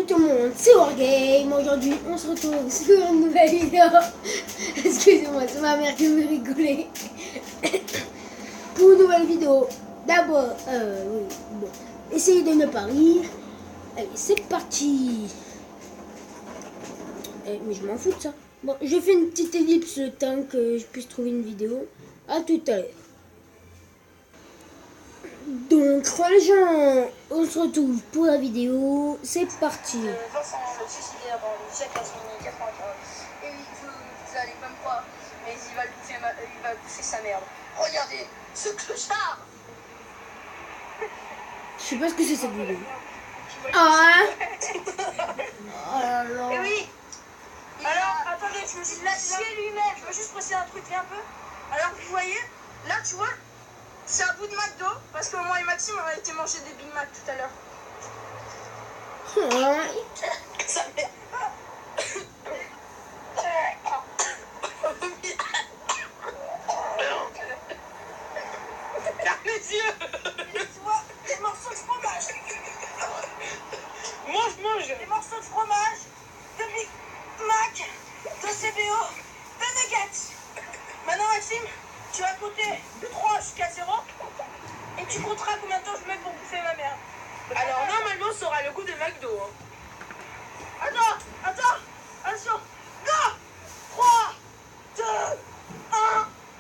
Salut tout le monde, c'est Wargame. Aujourd'hui, on se retrouve sur une nouvelle vidéo. Excusez-moi, c'est ma mère qui me rigoler. Pour une nouvelle vidéo. D'abord, oui, bon, essayez de ne pas rire. Allez, c'est parti. Mais je m'en fous de ça. Bon, je fais une petite ellipse le temps que je puisse trouver une vidéo. À tout à l'heure. Donc les gens, on se retrouve pour la vidéo, c'est parti. Vincent se suicider avant le chèque à son 95. Et vous allez même pas, mais il va bouffer sa merde. Regardez, ce clochard. Je sais pas ce que c'est cette vidéo. Ah. Oh là là. Et oui. Alors, attendez, il l'a tué lui-même. Je veux juste préciser un truc, viens un peu. Alors, vous voyez, là, tu vois, c'est un bout de McDo, parce que moi et Maxime, on a été manger des Big Mac tout à l'heure. Sa mère. Ferme les yeux. Tu vois, des morceaux de fromage. Mange. Des morceaux de fromage, de Big Mac, de CBO, de nuggets. Maintenant, Maxime, tu vas compter de 3 jusqu'à 0 et tu compteras combien de temps je mets pour bouffer ma mère. Alors, normalement, ça aura le goût de McDo. Hein. Attends, attention, go. 3, 2, 1,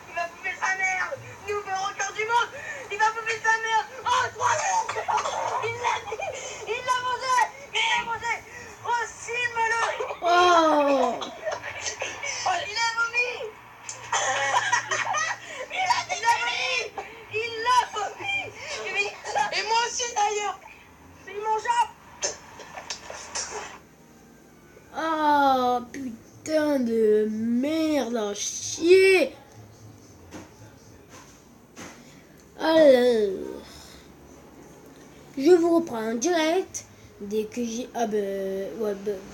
il va bouffer sa merde. Nouveau record du monde, il va bouffer sa merde. Oh, 3, il l'a mangé. Oh, filme-le. Oh. Oh, il a vomi. Il l'a vomi. Et moi aussi d'ailleurs. C'est immangeable. Ah putain de merde à chier. Alors, je vous reprends en direct dès que j'ai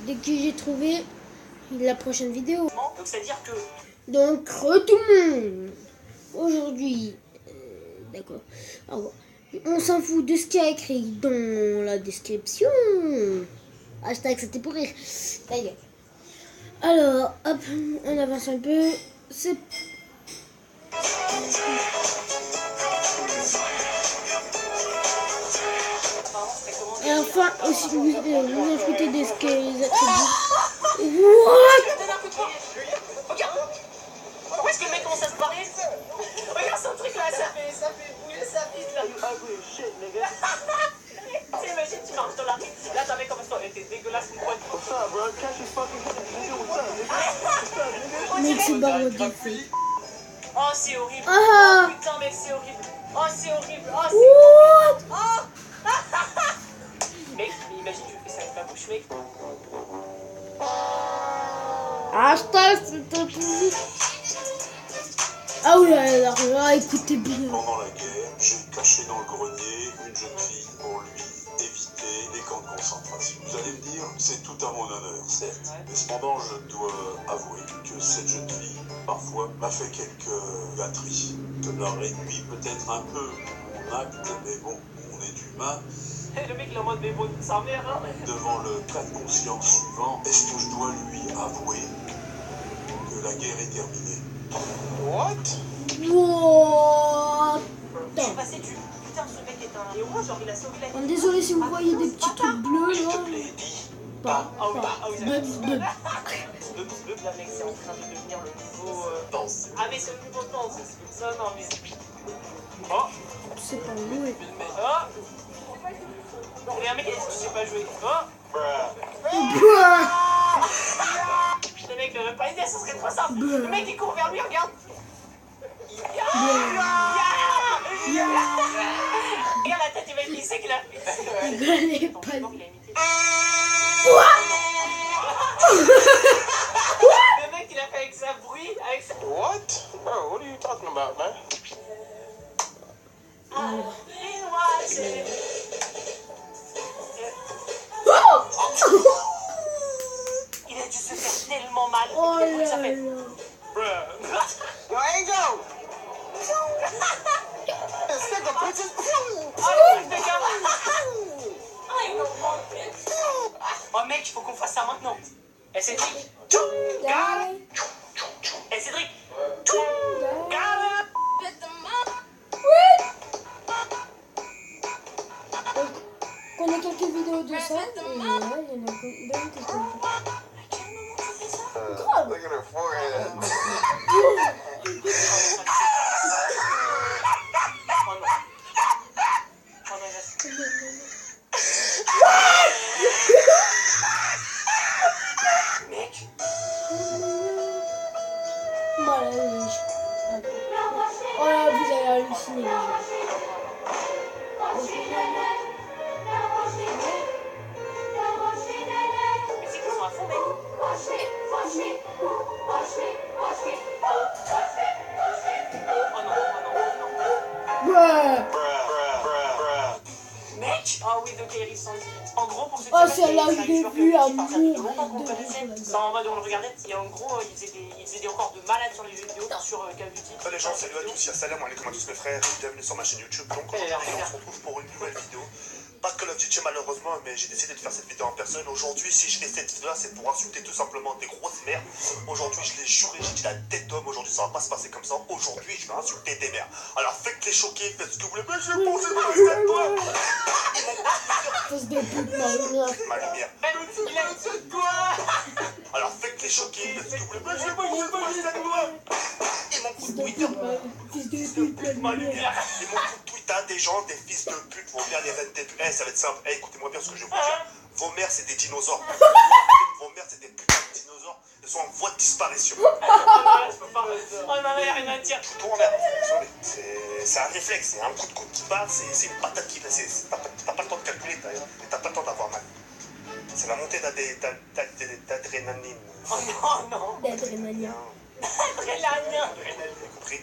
dès que j'ai trouvé la prochaine vidéo. Donc c'est-à-dire que Donc tout le monde. Aujourd'hui, d'accord. Alors, on s'en fout de ce qu'il y a écrit dans la description. Hashtag c'était pour rire. Allez. Alors, hop, on avance un peu. C'est... Et enfin, aussi, vous en foutez de ce que les attributs. What? regarde. Où est-ce que le mec commence à se barrer? Regarde son truc là, ça fait bouger sa bite là. Ugly shit, nigga. T'imagines, tu marches dans la rue, là t'as mec comme ça, elle était dégueulasse, une pointe. What's up, bro? Catch his fucking nigga, what's up, nigga? Mec, c'est barre de fait. Oh, c'est horrible. Ah. Oh putain, mec, c'est horrible. Oh, c'est horrible. Oh, c'est What? Oh. Mec, mais imagine, je fais ça avec ma bouche, mec. Hashtag c'était pour rire. Ah oui, alors là, écoutez bien. Pendant la guerre, j'ai caché dans le grenier une jeune fille pour lui éviter les camps de concentration. Vous allez me dire, c'est tout à mon honneur, certes. Mais cependant, je dois avouer que cette jeune fille, parfois, m'a fait quelques gâteries. Cela réduit peut-être un peu mon acte, mais bon, on est humain. Le mec, il est en mode bébo de sa mère, hein. Devant le cas de conscience suivant, est-ce que je dois lui avouer que la guerre est terminée? What? What? Je suis passé du putain, ce mec est un héros, genre il a sauvé la vie. Bon, désolé si vous voyez des petits trucs bleus Je là. te l'ai dit. Pas. Le là, mec, c'est en train de devenir le nouveau. Danse. Ah, mais c'est le nouveau temps, c'est ça, non, mais. Oh! C'est pas loué. Oh! Il y a un mec qui a dit que je sais pas jouer. Oh! Le mec, il aurait pas idée, ça serait trop simple. Le mec, il court vers lui, regarde. Regarde la tête, il va être lycée qu'il a fait. Rigolez pas. Le mec, il a fait avec sa bruit, avec sa... What? Bro, what are you talking about, man? Il a dû se faire tellement mal. Oh Écoutez, ça là fait... là. Yo, Angel! Oh, le truc de gamin! Oh mec, il faut qu'on fasse ça maintenant. Eh Cédric, tout garde. Eh Cédric, tout garde. On a quelques vidéos de ça, et là, il y en a plein que je connais pas. Grave. Look at her forehead. Oh non. Oh non, mec. Voilà, oh là, vous allez halluciner, les gens. Mais c'est qu'ils sont à fond, mec. Oh non, Ouais. mec. Ah oui, ok, Iris Sandy. En gros, pour ceux qui Oh, savent, celle-là, c'est je un l'ai joueur vue que à qui partait depuis mourir longtemps qu'on de connaissait. ouf. Ça, en mode, on le regardait. Et en gros, il faisait des records de malade sur les jeux vidéo, sur Call of Duty. Les gens, salut à tous, il y a Salam, alaikum à tous mes frères, bienvenue sur ma chaîne YouTube. Donc aujourd'hui, on se retrouve pour une nouvelle vidéo. Pas de Call of Duty malheureusement, mais j'ai décidé de faire cette vidéo en personne. Aujourd'hui, si je fais cette vidéo là, c'est pour insulter tout simplement des grosses mères. Aujourd'hui, je l'ai juré, j'ai dit la tête d'homme. Aujourd'hui, ça va pas se passer comme ça. Aujourd'hui, je vais insulter des mères. Alors faites les choquer, faites ce que vous voulez, mais je vais penser dans les têtes toi. Fils de pute, ma lumière. Ma lumière. Il a une de toi. Alors faites les choquer, faites ce que vous voulez, mais je vais penser dans les têtes toi. Et mon coup Fils de de Twitter. pute, ma lumière. Et mon coup de Twitter, des gens, des fils de pute vont bien les reines des putes. Eh, ça va être simple. Eh, écoutez-moi bien ce que je vais vous dire. Vos mères, c'est des dinosaures. Vos mères, c'est des putains de dinosaures. Elles sont en voie de disparition. Oh non, je peux pas. Oh non, il n'y a rien à dire. Pour mère, c'est un réflexe. C'est un coup de coude qui part. C'est une patate qui. T'as pas le temps de calculer. T'as pas le temps d'avoir mal. C'est la montée d'adrénaline. Oh non, non. D'adrénaline. Adrénaline. T'as compris?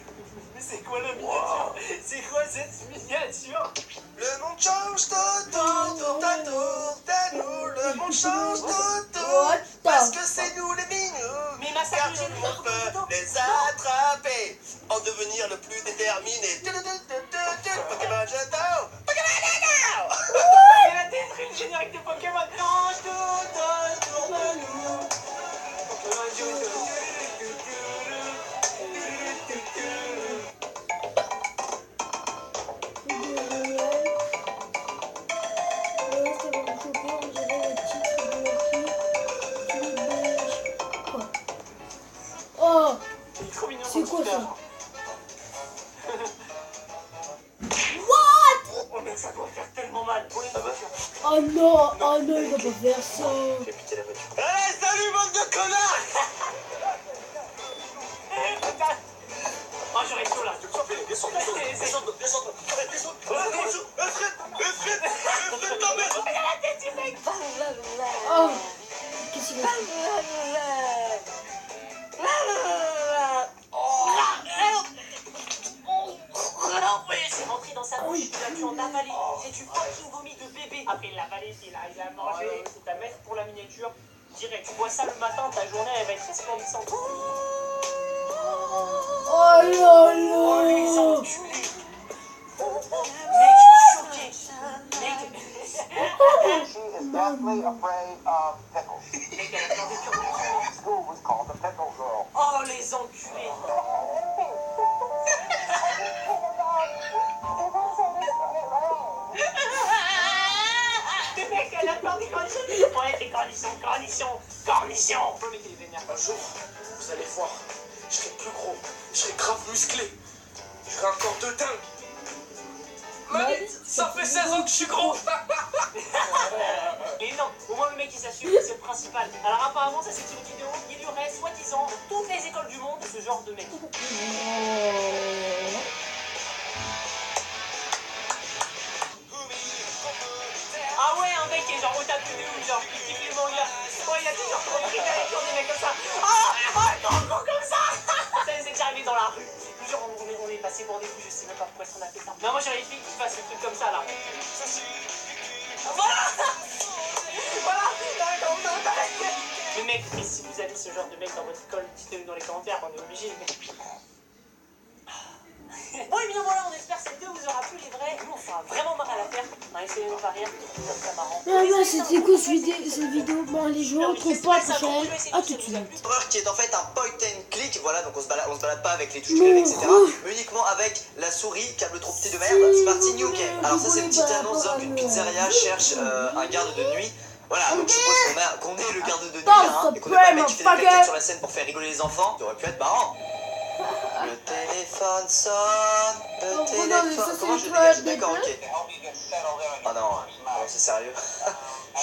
Mais c'est quoi la miniature? C'est quoi cette miniature? Le monde change tour à nous. Le monde change tour. Parce que c'est nous les mignons. Mais ma Car salle, tout le monde peut les attraper. En devenir le plus déterminé. Pokémon Jetao. Pokémon Jetao. elle a détruit le générique de Pokémon. Change tout autour de nous. Pokémon Johto. Oh, Il est trop mignon. c'est quoi ça? Oh mais ça doit faire tellement mal. Pour les voitures. Oh non, il va pas faire ça. J'ai piqué la voiture. Allez, salut bande de connards. Eh putain. Oh j'aurais chaud là. Descends. Oh, qu'est-ce qu'il a fait? C'est rentré dans sa bouche, il a dû en avaler. C'est du fucking vomi de bébé. Après il l'a avalé, il a mangé. C'est ta mère pour la miniature. Direct, tu bois ça le matin, ta journée elle va être resplendissante. Oh là Oh les là. enculés. Mec, je suis choqué. Mec, She is deathly afraid of pickles. mec, elle a plein de cure de School was called the Pickle Girl. Oh les enculés. Mais mec, elle a peur des cornichons. Ouais, des cornichons. Oh mec, il est vénère. Un jour, vous allez voir, je serai plus gros, je serai grave musclé, j'aurai un corps de dingue. Manette, ça fait 16 ans que je suis gros. Et non, au moins le mec il s'assume, c'est le principal. Alors apparemment ça c'est une vidéo, il y aurait soi-disant dans toutes les écoles du monde ce genre de mec. Ah ouais, un mec qui est genre au tapis de ouf, genre il kiffe les mangas. Oh il a toujours trop de trucs avec des mecs comme ça. Non, comme ça. Ça c'est déjà arrivé dans la rue. Je jure, on est passé pour des fous, je sais même pas pourquoi est-ce qu'on a fait ça. Mais moi j'aurais les filles qui fassent des trucs comme ça là. Voilà. Mais mec, et si vous avez ce genre de mec dans votre école, dites-le dans les commentaires, on est obligé les mecs. Bon, et bien voilà, on espère que cette vidéo vous aura plu, les vrais. Nous, on fera vraiment mal à la faire. On a essayé de nous faire rire. C'est très marrant. Voilà, c'était quoi cette vidéo? Bon, les joueurs, on trouve pas la prochaine. À tout de suite. Horreur qui est en fait un point and click, voilà, donc on se balade pas avec les touches clavier, etc. Mais uniquement avec la souris, câble trop petit de merde. C'est parti, new game. Alors ça c'est une petite annonce disant qu'une pizzeria cherche un garde de nuit. Voilà, donc je suppose qu'on est le garde de nuit là, et qu'on est pas le mec qui fait des claquettes sur la scène pour faire rigoler les enfants. Ça aurait pu être marrant. Le téléphone sonne, le téléphone... Comment je le dégage? D'accord, ok. Oh non, c'est sérieux.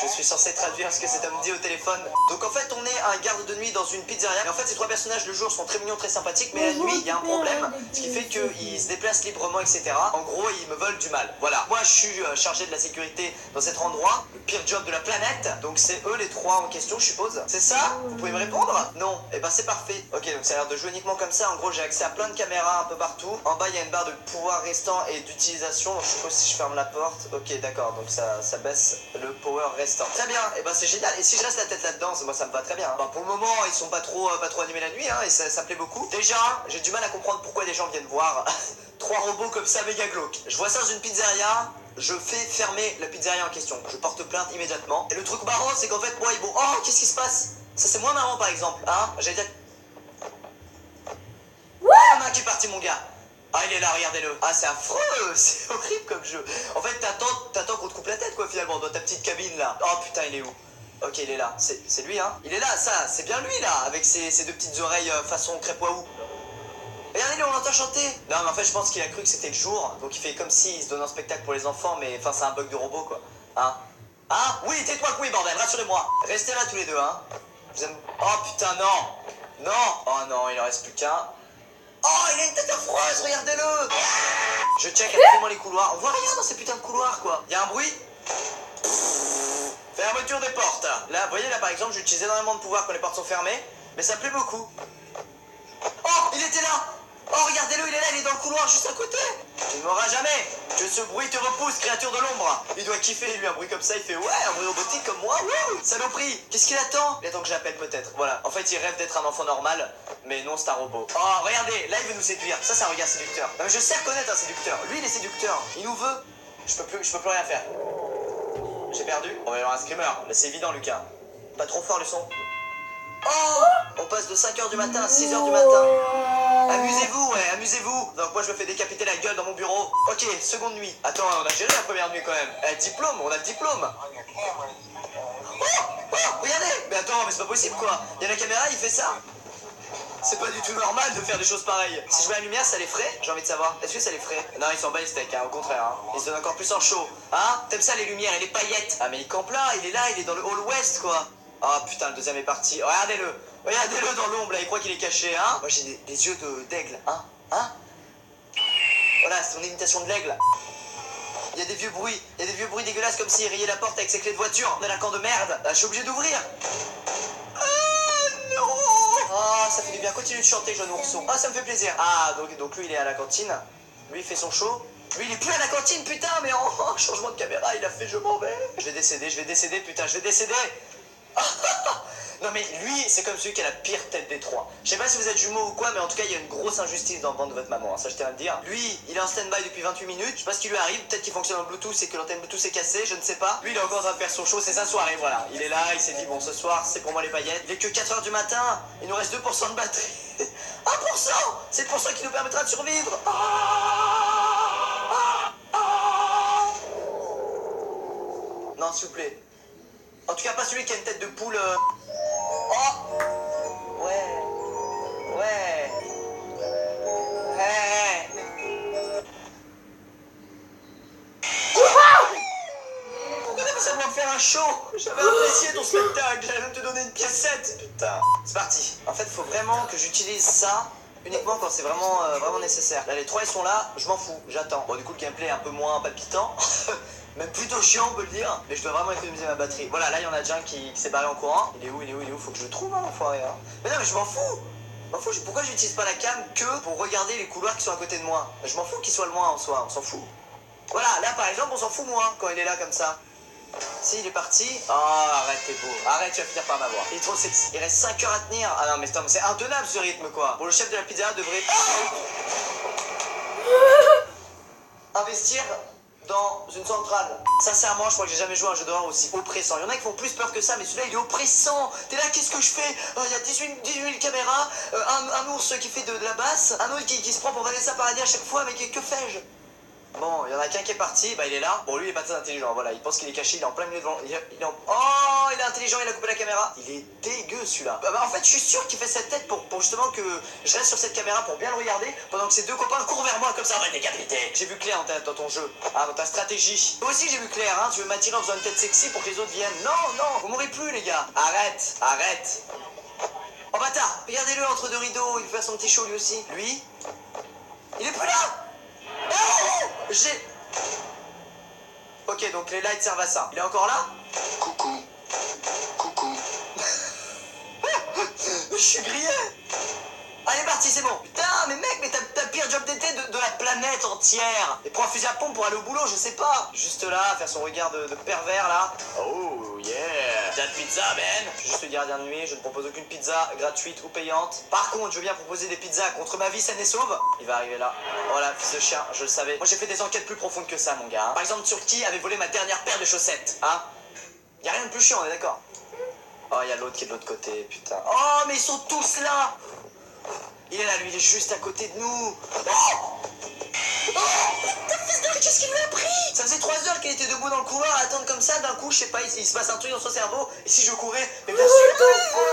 Je suis censé traduire ce que cet homme dit au téléphone. Donc en fait on est un garde de nuit dans une pizzeria. Et en fait ces trois personnages le jour sont très mignons, très sympathiques. Mais la nuit il y a un problème. Ce qui fait qu'ils se déplacent librement, etc. En gros ils me veulent du mal. Voilà. Moi je suis chargé de la sécurité dans cet endroit. Le pire job de la planète. Donc c'est eux les trois en question je suppose. C'est ça? Vous pouvez me répondre? Non. Et ben c'est parfait. Ok, donc ça a l'air de jouer uniquement comme ça. En gros j'ai accès à plein de caméras un peu partout. En bas il y a une barre de pouvoir restant et d'utilisation. Donc je suppose si je ferme la porte. Ok d'accord, donc ça baisse le power restant. Très bien, et ben c'est génial. Et si je reste la tête là-dedans, moi ça me va très bien. Bah, pour le moment, ils sont pas trop animés la nuit, hein, et ça plaît beaucoup. Déjà, j'ai du mal à comprendre pourquoi des gens viennent voir trois robots comme ça méga glauques. Je vois ça dans une pizzeria, je fais fermer la pizzeria en question. Je porte plainte immédiatement. Et le truc marrant, c'est qu'en fait, moi, ils vont... Oh, qu'est-ce qui se passe? Ça c'est moins marrant par exemple, hein. J'allais dire... Ah, la main qui est partie, mon gars. Ah, il est là, regardez-le. Ah, c'est affreux, c'est horrible comme jeu. En fait, t'attends qu'on te coupe la tête, quoi, finalement, dans ta petite cabine, là. Oh, putain, il est où? Ok, il est là. C'est lui, hein. Il est là, ça, c'est bien lui, là, avec ses deux petites oreilles façon crêpe waouh. Regardez-le, on l'entend chanter. Non, mais en fait, je pense qu'il a cru que c'était le jour. Donc, il fait comme s'il se donne un spectacle pour les enfants, mais enfin, c'est un bug de robot, quoi. Hein? Hein? Oui, tais-toi que oui, bordel, rassurez-moi. Restez là, tous les deux, hein. Vous aimez... Oh, putain, non. Non. Oh, non, il en reste plus qu'un. Oh, il a une tête affreuse, regardez-le. Je check absolument les couloirs. On voit rien dans ces putains de couloirs, quoi. Il y a un bruit. Fermeture des portes. Là, vous voyez, là, par exemple, j'utilise énormément de pouvoir quand les portes sont fermées. Mais ça me plaît beaucoup. Oh, il était là. Oh, regardez-le, il est là, il est dans le couloir juste à côté. Tu ne m'auras jamais. Que ce bruit te repousse, créature de l'ombre. Il doit kiffer, lui, un bruit comme ça. Il fait, ouais, un bruit robotique comme moi. Wouh, saloperie. Qu'est-ce qu'il attend? Il attend que j'appelle peut-être. Voilà. En fait, il rêve d'être un enfant normal. Mais non, c'est un robot. Oh, regardez, là, il veut nous séduire. Ça, c'est un regard séducteur. Non, mais je sais reconnaître un séducteur. Lui, il est séducteur. Il nous veut. Je peux plus rien faire. J'ai perdu. On va y avoir un screamer. Là, c'est évident, Lucas. Pas trop fort, le son. Oh, on passe de 5h du matin à 6h du matin. Amusez-vous, ouais, amusez-vous. Donc moi je me fais décapiter la gueule dans mon bureau. Ok, seconde nuit. Attends, on a géré la première nuit quand même. Diplôme, on a le diplôme. Oh, regardez. Mais attends, mais c'est pas possible quoi. Il y a la caméra, il fait ça. C'est pas du tout normal de faire des choses pareilles. Si je mets la lumière, ça les ferait? J'ai envie de savoir. Est-ce que ça les ferait? Non, ils s'en battent les steaks, hein, au contraire. Hein. Ils se donnent encore plus en chaud. Hein? T'aimes ça les lumières et les paillettes? Ah mais il campe là, il est là, il est dans le hall ouest quoi. Ah putain, le deuxième est parti. Regardez-le. Regardez-le dans l'ombre là, il croit qu'il est caché, hein. Moi j'ai des yeux d'aigle, hein. Hein? Voilà, c'est ton imitation de l'aigle. Il y a des vieux bruits, dégueulasses comme s'il rayait la porte avec ses clés de voiture. On est la camp de merde. Là, je suis obligé d'ouvrir. Ah non. Ah, ça fait du bien. Continue de chanter, jeune ourson. Ah, ça me fait plaisir. Ah, donc lui il est à la cantine. Lui il fait son show. Lui il est plus à la cantine, putain, mais en changement de caméra, il a fait je m'en vais. Je vais décéder, putain, je vais décéder. Non mais lui, c'est comme celui qui a la pire tête des trois. Je sais pas si vous êtes jumeaux ou quoi, mais en tout cas, il y a une grosse injustice dans le ventre de votre maman, hein, ça je tiens à le dire. Lui, il est en stand-by depuis 28 minutes, je sais pas ce qui lui arrive, peut-être qu'il fonctionne en Bluetooth et que l'antenne Bluetooth est cassée, je ne sais pas. Lui, il est encore en train de faire son show, c'est sa soirée, voilà. Il est là, il s'est dit, bon, ce soir, c'est pour moi les paillettes. Il est que 4h du matin, il nous reste 2% de batterie. 1%. C'est le % qui nous permettra de survivre. Non, s'il vous plaît. En tout cas, pas celui qui a une tête de poule. Oh! Ouais. Pourquoi t'as fait ça de me faire un show? J'avais apprécié ton spectacle, j'allais même te donner une piécette, putain. C'est parti. En fait, faut vraiment que j'utilise ça uniquement quand c'est vraiment nécessaire. Là, les trois, ils sont là, je m'en fous, j'attends. Bon, du coup, le gameplay est un peu moins palpitant. Même plutôt chiant, on peut le dire. Mais je dois vraiment économiser ma batterie. Voilà, là, il y en a déjà un qui s'est barré en courant. Il est où? Faut que je le trouve, hein, l'enfoiré. Hein. Mais non, mais je m'en fous. Pourquoi j'utilise pas la cam que pour regarder les couloirs qui sont à côté de moi? Je m'en fous qu'il soit loin en soi, on s'en fout. Voilà, là, par exemple, on s'en fout moins quand il est là comme ça. Si, il est parti. Oh, arrête, t'es beau. Arrête, tu vas finir par m'avoir. Il est trop sexy. Il reste 5 heures à tenir. Ah non, mais c'est intenable ce rythme, quoi. Bon, le chef de la pizzeria devrait... Oh Investir dans une centrale. Sincèrement, je crois que j'ai jamais joué à un jeu d'horreur aussi oppressant. Il y en a qui font plus peur que ça, mais celui-là il est oppressant. T'es là, qu'est-ce que je fais? Il y a 18 000 caméras, un ours qui fait de la basse, un autre qui se prend pour Vanessa Paradis à chaque fois, mais que fais-je? Bon, il y en a qu'un qui est parti, bah il est là. Bon, lui il est pas très intelligent, voilà, il pense qu'il est caché, il est en plein milieu devant. Oh, il est intelligent, il a coupé la caméra. Il est dégueu celui-là. Bah, en fait, je suis sûr qu'il fait cette tête pour justement que je reste sur cette caméra pour bien le regarder pendant que ses deux copains courent vers moi comme ça, on va le décapiter. J'ai vu Claire dans ton jeu, dans ta stratégie. Moi aussi j'ai vu Claire, hein, tu veux m'attirer en faisant une tête sexy pour que les autres viennent. Non, vous mourrez plus les gars. Arrête. Oh bâtard, regardez-le entre deux rideaux, il fait son petit show lui aussi. Lui, il est plus là. Oh, j'ai... Ok, donc les lights servent à ça. Il est encore là? Coucou. Je suis grillé. Allez, parti, c'est bon. Putain, mais mec, mais t'as le pire job d'été de la planète entière. Et prends un fusil à pompe pour aller au boulot, je sais pas. Juste là, faire son regard de pervers, là. Oh, yeah. T'as de pizza, Ben? Je suis juste le gardien de nuit, je ne propose aucune pizza gratuite ou payante. Par contre, je veux bien proposer des pizzas contre ma vie saine et sauve. Il va arriver là. Oh là, fils de chien, je le savais. Moi, j'ai fait des enquêtes plus profondes que ça, mon gars. Par exemple, sur qui avait volé ma dernière paire de chaussettes, hein? Y a rien de plus chiant, on est d'accord? Oh, il y a l'autre qui est de l'autre côté, putain. Oh, mais ils sont tous là. Il est là, lui, il est juste à côté de nous. Oh, putain, fils de... Qu'est-ce qu'il lui a pris? Ça faisait 3 heures qu'il était debout dans le couloir à attendre comme ça, d'un coup, je sais pas, il se passe un truc dans son cerveau. Et si je courais, mais bien sûr,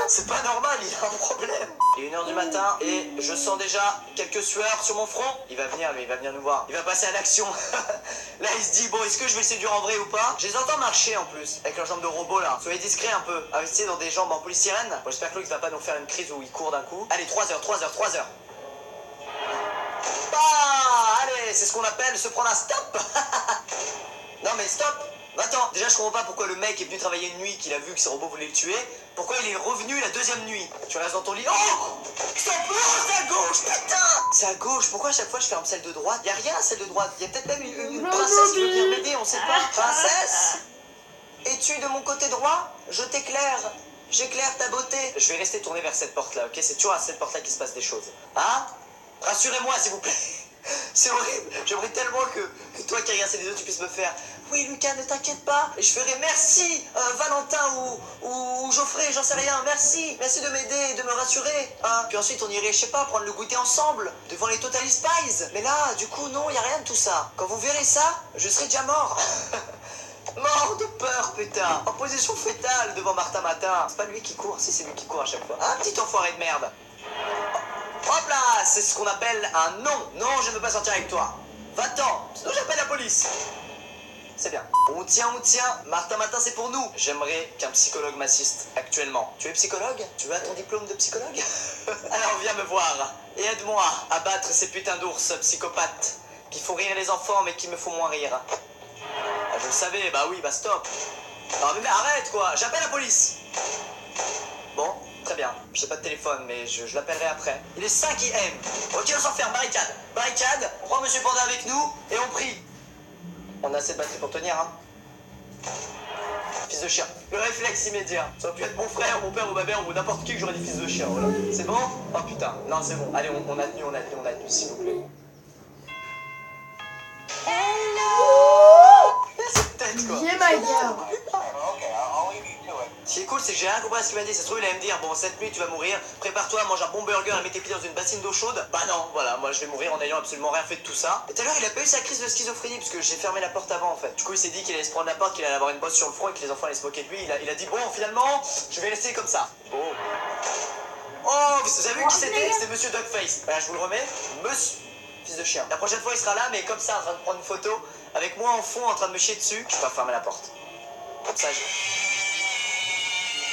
c'est pas normal, il a un problème. Il est 1h du matin et je sens déjà quelques sueurs sur mon front. Il va venir, lui, il va venir nous voir. Il va passer à l'action. Là, il se dit, bon, est-ce que je vais le séduire en vrai ou pas? Je les entends marcher en plus, avec leurs jambes de robot là. Soyez discrets un peu. Investissez dans des jambes en polystyrène. Bon, j'espère que Loïc va pas nous faire une crise où il court d'un coup. Allez, 3 heures. Allez, c'est ce qu'on appelle se prendre un stop. Non mais stop. Va-t'en. Déjà je comprends pas pourquoi le mec est venu travailler une nuit, qu'il a vu que ses robots voulaient le tuer. Pourquoi il est revenu la deuxième nuit? Tu restes dans ton lit. Oh, stop. Oh, c'est à gauche, putain. C'est à gauche. Pourquoi à chaque fois je ferme celle de droite? Y a rien à celle de droite. Y a peut-être même une princesse qui veut venir m'aider, on sait pas. Princesse, es-tu de mon côté droit? Je t'éclaire. J'éclaire ta beauté. Je vais rester tourné vers cette porte là, ok? C'est toujours à cette porte là qu'il se passe des choses. Hein? Rassurez-moi s'il vous plaît. C'est horrible. J'aimerais tellement que toi qui regardes les autres tu puisses me faire oui Lucas, ne t'inquiète pas. Et je ferai merci Valentin ou Geoffrey, j'en sais rien. Merci de m'aider et de me rassurer. Hein. Puis ensuite on irait, je sais pas, prendre le goûter ensemble devant les Totally Spies. Mais là, du coup non, y a rien de tout ça. Quand vous verrez ça, je serai déjà mort. Mort de peur, putain. En position fétale devant Martin Matin. C'est pas lui qui court, si c'est lui qui court à chaque fois. Un petit enfoiré de merde. Hop là, c'est ce qu'on appelle un non. Non, je ne veux pas sortir avec toi. Va-t'en, sinon j'appelle la police. C'est bien. On tient. Martin Matin, c'est pour nous. J'aimerais qu'un psychologue m'assiste actuellement. Tu es psychologue? Tu as ton diplôme de psychologue? Alors viens me voir et aide-moi à battre ces putains d'ours psychopathes qui font rire les enfants mais qui me font moins rire. Ah, je le savais, bah oui, bah stop. Non mais arrête quoi, j'appelle la police. Bon. Très bien, j'ai pas de téléphone, mais je l'appellerai après. Il est 5 AM. Ok, on s'enferme, barricade, on prend Monsieur Panda avec nous, et on prie. On a assez de batterie pour tenir, hein. Fils de chien. Le réflexe immédiat. Ça aurait pu être mon frère, mon père ou ma mère, ou n'importe qui que j'aurais dit fils de chien, voilà. C'est bon? Oh putain, non c'est bon. Allez, on a tenu, s'il vous plaît. Hello! Cette tête, quoi. J'ai ma gueule. Ce qui est cool, c'est que j'ai rien compris à ce qu'il m'a dit. Ça se trouve, il allait me dire, bon, cette nuit, tu vas mourir. Prépare-toi à manger un bon burger et mets tes pieds dans une bassine d'eau chaude. Bah non, voilà, moi je vais mourir en ayant absolument rien fait de tout ça. Et tout à l'heure, il a pas eu sa crise de schizophrénie parce que j'ai fermé la porte avant en fait. Du coup, il s'est dit qu'il allait se prendre la porte, qu'il allait avoir une bosse sur le front et que les enfants allaient se moquer de lui. Il a dit, bon, finalement, je vais rester comme ça. Bon. Oh, vous avez vu qui c'était? C'était Monsieur Dogface. Voilà, je vous le remets. Monsieur. Fils de chien. La prochaine fois, il sera là, mais comme ça, en train de prendre une photo, avec moi en fond, en train de me chier dessus. Je peux pas fermer la porte. Comme ça,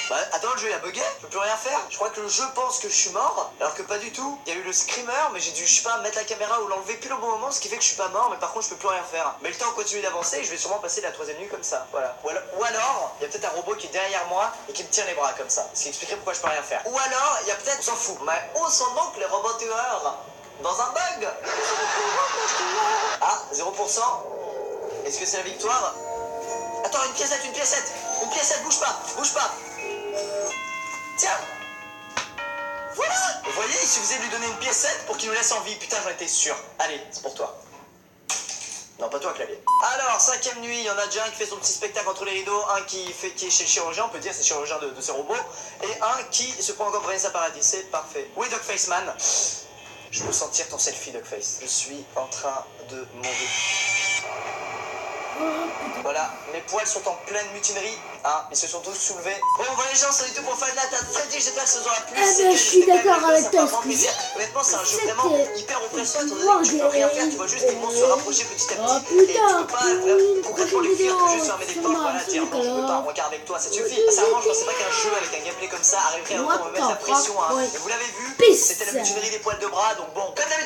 Bah attends, le jeu il a bugué, je peux plus rien faire. Je crois que le jeu pense que je suis mort, alors que pas du tout. Il y a eu le screamer, mais j'ai dû, je sais pas, mettre la caméra ou l'enlever pile au bon moment, ce qui fait que je suis pas mort, mais par contre je peux plus rien faire. Mais le temps continue d'avancer et je vais sûrement passer la 3ème nuit comme ça. Voilà. Ou alors, il y a peut-être un robot qui est derrière moi et qui me tire les bras comme ça. Ce qui expliquerait pourquoi je peux rien faire. Ou alors, il y a peut-être, on s'en fout, mais on sent donc les robots tueurs dans un bug. Ah, 0%. Est-ce que c'est la victoire? Attends, une piécette, bouge pas. Tiens. Voilà. Vous voyez, il suffisait de lui donner une piécette pour qu'il nous laisse en vie. Putain, j'en étais sûr. Allez, c'est pour toi. Non, pas toi, clavier. Alors, 5ème nuit, il y en a déjà un qui fait son petit spectacle entre les rideaux, un qui est chez le chirurgien, on peut dire c'est le chirurgien de ces robots, et un qui se prend encore pour Vanessa Paradis. C'est parfait. Oui, Dogface Man. Je peux sentir ton selfie, Dogface. Je suis en train de mourir. Voilà, mes poils sont en pleine mutinerie. Hein, ils se sont tous soulevés. Bon, voilà les gens, c'est tout pour Five Nights at Freddy's. J'espère que ça vous aura plu. Je suis d'accord avec toi. Honnêtement, c'est un jeu vraiment hyper oppressant. Étant donné que tu peux rien faire, tu vois juste les monstres se rapprocher petit à petit. Et tu peux pas complètement les fuir que juste fermer des portes. Voilà, dire non, je peux pas, regarde avec toi, ça suffit. Sincèrement, je pensais pas qu'un jeu avec un gameplay comme ça arriverait à autant me mettre la pression. Hein. Vous l'avez vu, c'était la mutinerie des poils de bras. Donc bon, comme d'habitude.